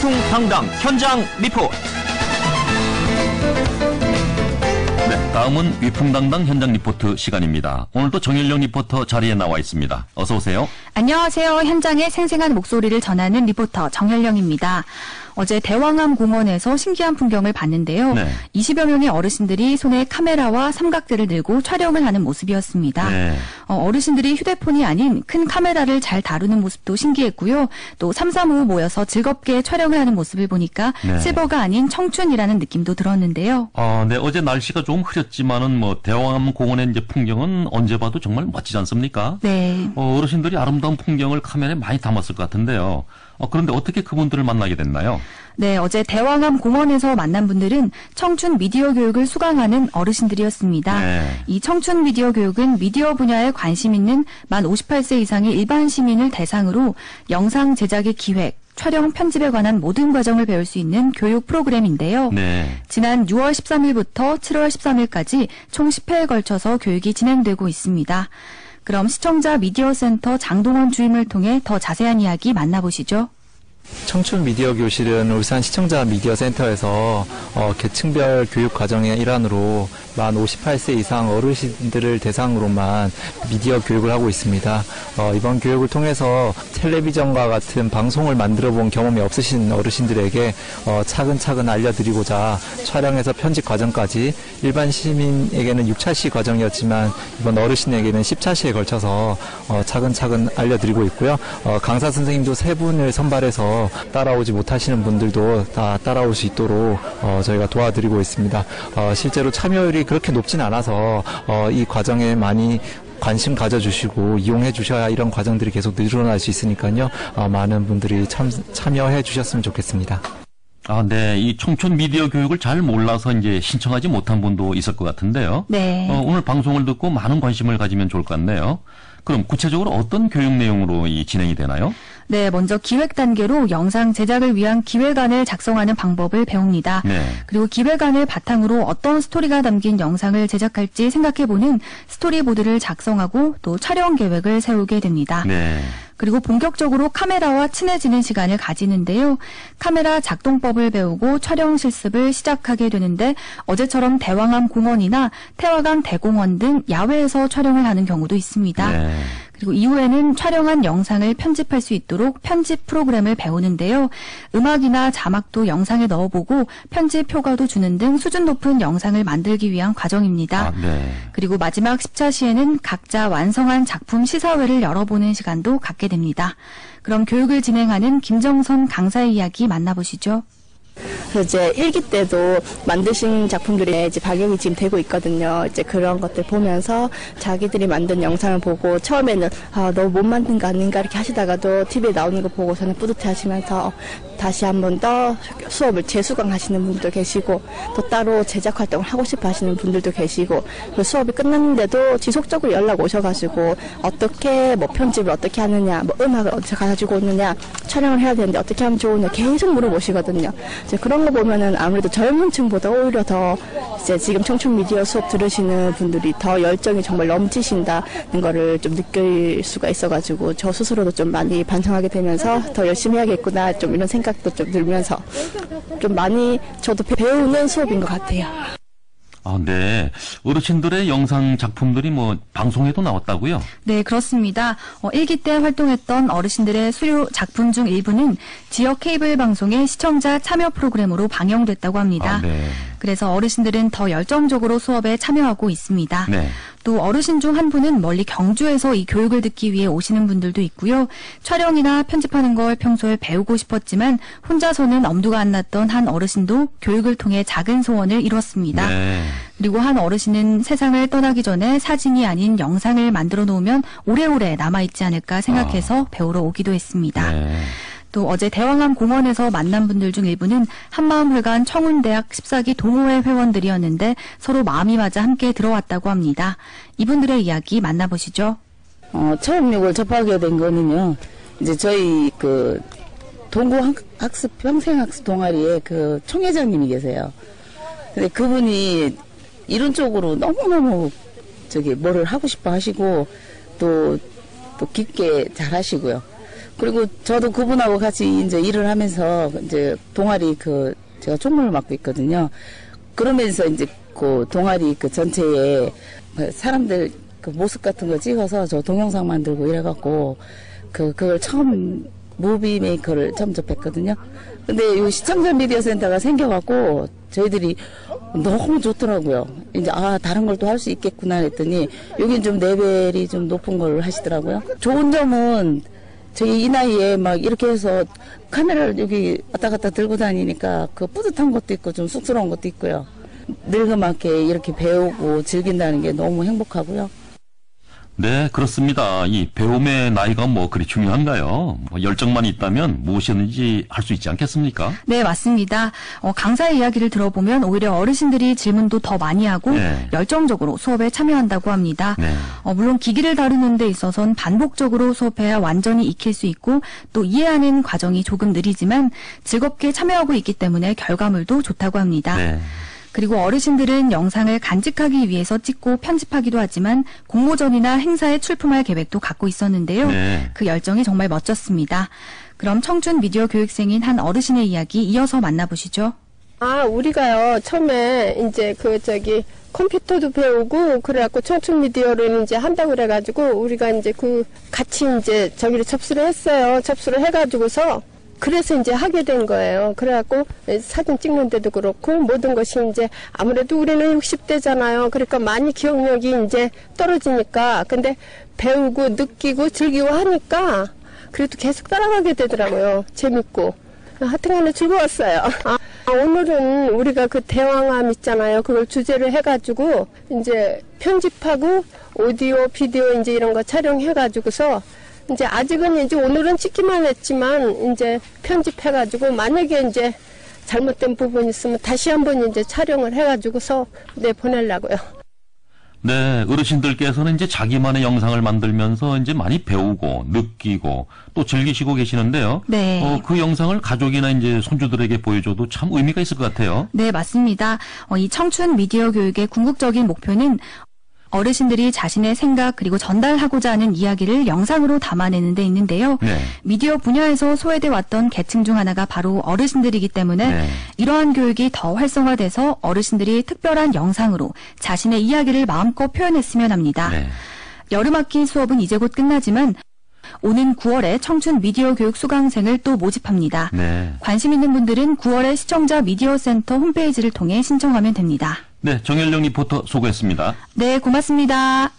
위풍당당 현장 리포트. 네, 다음은 위풍당당 현장 리포트 시간입니다. 오늘도 정일령 리포터 자리에 나와 있습니다. 어서 오세요. 안녕하세요. 현장의 생생한 목소리를 전하는 리포터 정일령입니다. 어제 대왕암 공원에서 신기한 풍경을 봤는데요. 네. 20여 명의 어르신들이 손에 카메라와 삼각대를 들고 촬영을 하는 모습이었습니다. 네. 어르신들이 휴대폰이 아닌 큰 카메라를 잘 다루는 모습도 신기했고요. 또 삼삼오오 모여서 즐겁게 촬영을 하는 모습을 보니까 네. 실버가 아닌 청춘이라는 느낌도 들었는데요. 네, 어제 날씨가 좀 흐렸지만은 대왕암 공원의 이제 풍경은 언제 봐도 정말 멋지지 않습니까? 네. 어르신들이 아름다운 풍경을 카메라에 많이 담았을 것 같은데요. 그런데 어떻게 그분들을 만나게 됐나요? 네, 어제 대왕암 공원에서 만난 분들은 청춘 미디어 교육을 수강하는 어르신들이었습니다. 네. 이 청춘 미디어 교육은 미디어 분야에 관심 있는 만 58세 이상의 일반 시민을 대상으로 영상 제작의 기획, 촬영, 편집에 관한 모든 과정을 배울 수 있는 교육 프로그램인데요. 네. 지난 6월 13일부터 7월 13일까지 총 10회에 걸쳐서 교육이 진행되고 있습니다. 그럼 시청자 미디어센터 장동원 주임을 통해 더 자세한 이야기 만나보시죠. 청춘 미디어 교실은 울산 시청자 미디어 센터에서 계층별 교육 과정의 일환으로 만 58세 이상 어르신들을 대상으로만 미디어 교육을 하고 있습니다. 이번 교육을 통해서 텔레비전과 같은 방송을 만들어 본 경험이 없으신 어르신들에게 차근차근 알려드리고자 촬영에서 편집 과정까지 일반 시민에게는 6차시 과정이었지만 이번 어르신에게는 10차시에 걸쳐서 차근차근 알려드리고 있고요. 강사 선생님도 3분을 선발해서 따라오지 못하시는 분들도 다 따라올 수 있도록 저희가 도와드리고 있습니다. 실제로 참여율이 그렇게 높진 않아서 이 과정에 많이 관심 가져주시고 이용해 주셔야 이런 과정들이 계속 늘어날 수 있으니까요. 많은 분들이 참여해 주셨으면 좋겠습니다. 네. 이 청춘 미디어 교육을 잘 몰라서 이제 신청하지 못한 분도 있을 것 같은데요. 네. 오늘 방송을 듣고 많은 관심을 가지면 좋을 것 같네요. 그럼 구체적으로 어떤 교육 내용으로 진행이 되나요? 네, 먼저 기획 단계로 영상 제작을 위한 기획안을 작성하는 방법을 배웁니다. 네. 그리고 기획안을 바탕으로 어떤 스토리가 담긴 영상을 제작할지 생각해보는 스토리보드를 작성하고 또 촬영 계획을 세우게 됩니다. 네. 그리고 본격적으로 카메라와 친해지는 시간을 가지는데요. 카메라 작동법을 배우고 촬영 실습을 시작하게 되는데 어제처럼 대왕암 공원이나 태화강 대공원 등 야외에서 촬영을 하는 경우도 있습니다. 네. 그리고 이후에는 촬영한 영상을 편집할 수 있도록 편집 프로그램을 배우는데요. 음악이나 자막도 영상에 넣어보고 편집 효과도 주는 등 수준 높은 영상을 만들기 위한 과정입니다. 네. 그리고 마지막 10차 시에는 각자 완성한 작품 시사회를 열어보는 시간도 갖게 됩니다. 그럼 교육을 진행하는 김정선 강사의 이야기 만나보시죠. 이제 1기 때도 만드신 작품들이 이제 방영이 지금 되고 있거든요. 이제 그런 것들 보면서 자기들이 만든 영상을 보고 처음에는 너무 못 만든 거 아닌가 이렇게 하시다가도 TV에 나오는 거 보고서는 뿌듯해 하시면서 다시 한 번 더 수업을 재수강하시는 분도 계시고 또 따로 제작 활동을 하고 싶어 하시는 분들도 계시고 그 수업이 끝났는데도 지속적으로 연락 오셔가지고 어떻게 편집을 어떻게 하느냐 음악을 어떻게 가지고 오느냐 촬영을 해야 되는데 어떻게 하면 좋으냐 계속 물어보시거든요. 이제 그런 거 보면은 아무래도 젊은 층보다 오히려 더 이제 지금 청춘 미디어 수업 들으시는 분들이 더 열정이 정말 넘치신다는 거를 좀 느낄 수가 있어가지고 저 스스로도 좀 많이 반성하게 되면서 더 열심히 해야겠구나 좀 이런 생각도 좀 들면서 좀 많이 저도 배우는 수업인 것 같아요. 네. 어르신들의 영상 작품들이 방송에도 나왔다고요? 네, 그렇습니다. 1기 때 활동했던 어르신들의 수요 작품 중 일부는 지역 케이블 방송의 시청자 참여 프로그램으로 방영됐다고 합니다. 네. 그래서 어르신들은 더 열정적으로 수업에 참여하고 있습니다. 네. 또 어르신 중 한 분은 멀리 경주에서 이 교육을 듣기 위해 오시는 분들도 있고요. 촬영이나 편집하는 걸 평소에 배우고 싶었지만 혼자서는 엄두가 안 났던 한 어르신도 교육을 통해 작은 소원을 이뤘습니다. 네. 그리고 한 어르신은 세상을 떠나기 전에 사진이 아닌 영상을 만들어 놓으면 오래오래 남아있지 않을까 생각해서 배우러 오기도 했습니다. 네. 또 어제 대왕암 공원에서 만난 분들 중 일부는 한마음회관 청운대학 14기 동호회 회원들이었는데 서로 마음이 맞아 함께 들어왔다고 합니다. 이분들의 이야기 만나보시죠. 처음 이걸 접하게 된 거는요. 이제 저희 동구 학습 평생학습 동아리에 총회장님이 계세요. 근데 그분이 이런 쪽으로 너무너무 뭐를 하고 싶어 하시고 또 깊게 잘 하시고요. 그리고 저도 그분하고 같이 이제 일을 하면서 이제 동아리 제가 총무를 맡고 있거든요. 그러면서 이제 그 동아리 전체에 사람들 모습 같은 거 찍어서 저 동영상 만들고 이래갖고 그걸 처음 무비 메이커를 처음 접했거든요. 근데 이 시청자 미디어 센터가 생겨갖고 저희들이 너무 좋더라고요. 이제 다른 걸 또 할 수 있겠구나 했더니 여긴 좀 레벨이 좀 높은 걸 하시더라고요. 좋은 점은 저희 이 나이에 막 이렇게 해서 카메라를 여기 왔다 갔다 들고 다니니까 뿌듯한 것도 있고 좀 쑥스러운 것도 있고요. 늙음하게 이렇게 배우고 즐긴다는 게 너무 행복하고요. 네, 그렇습니다. 이 배움의 나이가 그리 중요한가요? 열정만 있다면 무엇이든지 할 수 있지 않겠습니까? 네, 맞습니다. 강사의 이야기를 들어보면 오히려 어르신들이 질문도 더 많이 하고 네. 열정적으로 수업에 참여한다고 합니다. 네. 물론 기기를 다루는 데 있어서는 반복적으로 수업해야 완전히 익힐 수 있고 또 이해하는 과정이 조금 느리지만 즐겁게 참여하고 있기 때문에 결과물도 좋다고 합니다. 네. 그리고 어르신들은 영상을 간직하기 위해서 찍고 편집하기도 하지만 공모전이나 행사에 출품할 계획도 갖고 있었는데요. 네. 그 열정이 정말 멋졌습니다. 그럼 청춘 미디어 교육생인 한 어르신의 이야기 이어서 만나보시죠. 우리가요, 처음에 이제 컴퓨터도 배우고, 그래갖고 청춘 미디어를 이제 한다고 그래가지고, 우리가 이제 같이 이제 저기를 접수를 했어요. 접수를 해가지고서, 그래서 이제 하게 된 거예요. 그래갖고 사진 찍는 데도 그렇고 모든 것이 이제 아무래도 우리는 60대잖아요. 그러니까 많이 기억력이 이제 떨어지니까 근데 배우고 느끼고 즐기고 하니까 그래도 계속 따라가게 되더라고요. 재밌고. 하여튼간에 즐거웠어요. 오늘은 우리가 대왕암 있잖아요. 그걸 주제로 해가지고 이제 편집하고 오디오, 비디오 이제 이런 거 촬영해가지고서 이제 아직은 이제 오늘은 찍기만 했지만 이제 편집해가지고 만약에 이제 잘못된 부분이 있으면 다시 한번 이제 촬영을 해가지고서 보내려고요. 네, 어르신들께서는 이제 자기만의 영상을 만들면서 이제 많이 배우고 느끼고 또 즐기시고 계시는데요. 네. 그 영상을 가족이나 이제 손주들에게 보여줘도 참 의미가 있을 것 같아요. 네, 맞습니다. 이 청춘 미디어 교육의 궁극적인 목표는 어르신들이 자신의 생각 그리고 전달하고자 하는 이야기를 영상으로 담아내는 데 있는데요. 네. 미디어 분야에서 소외돼 왔던 계층 중 하나가 바로 어르신들이기 때문에 네. 이러한 교육이 더 활성화돼서 어르신들이 특별한 영상으로 자신의 이야기를 마음껏 표현했으면 합니다. 네. 여름학기 수업은 이제 곧 끝나지만 오는 9월에 청춘 미디어 교육 수강생을 또 모집합니다. 네. 관심 있는 분들은 9월에 시청자 미디어 센터 홈페이지를 통해 신청하면 됩니다. 네, 정현령 리포터 수고했습니다. 네, 고맙습니다.